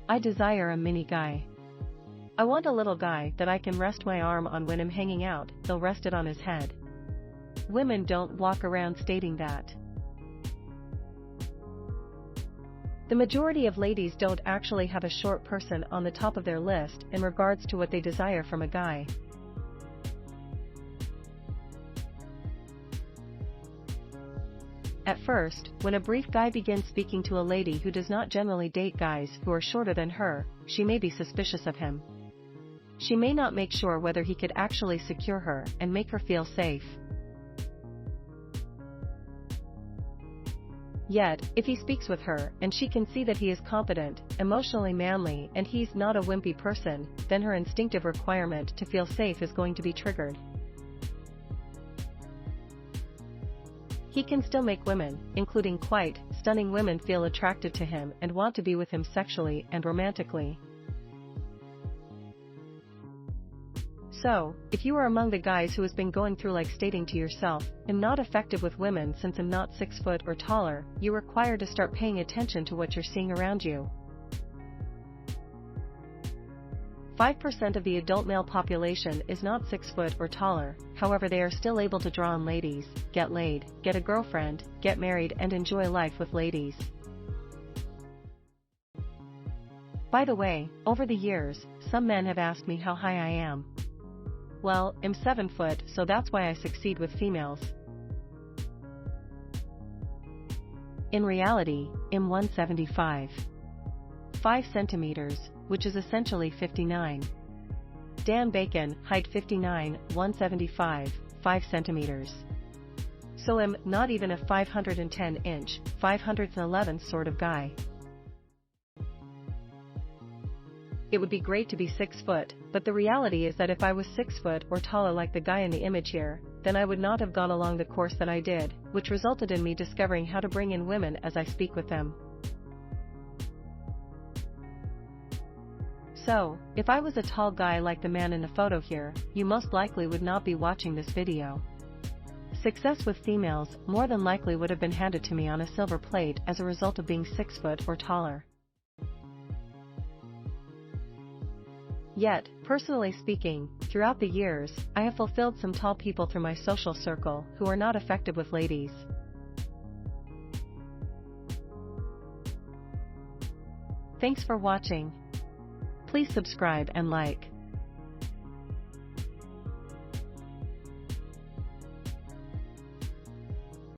I desire a mini guy. I want a little guy that I can rest my arm on when I'm hanging out, he'll rest it on his head. Women don't walk around stating that. The majority of ladies don't actually have a short person on the top of their list in regards to what they desire from a guy. At first, when a brief guy begins speaking to a lady who does not generally date guys who are shorter than her, she may be suspicious of him. She may not make sure whether he could actually secure her and make her feel safe. Yet, if he speaks with her and she can see that he is competent, emotionally manly, and he's not a wimpy person, then her instinctive requirement to feel safe is going to be triggered. He can still make women, including quite stunning women, feel attracted to him and want to be with him sexually and romantically. So, if you are among the guys who has been going through like stating to yourself, "I'm not effective with women since I'm not 6 foot or taller," you require to start paying attention to what you're seeing around you. 5% of the adult male population is not 6 foot or taller, however they are still able to draw on ladies, get laid, get a girlfriend, get married and enjoy life with ladies. By the way, over the years, some men have asked me how high I am. Well, I'm 7 foot, so that's why I succeed with females. In reality, I'm 175. 5 centimeters, which is essentially 59. Dan Bacon, height 59, 175, 5 centimeters. So I'm not even a 510-inch, 511 sort of guy. It would be great to be 6 foot, but the reality is that if I was 6 foot or taller like the guy in the image here, then I would not have gone along the course that I did, which resulted in me discovering how to bring in women as I speak with them. So, if I was a tall guy like the man in the photo here, you most likely would not be watching this video. Success with females more than likely would have been handed to me on a silver plate as a result of being 6 foot or taller. Yet, personally speaking, throughout the years, I have fulfilled some tall people through my social circle who are not effective with ladies. Thanks for watching. Please subscribe and like.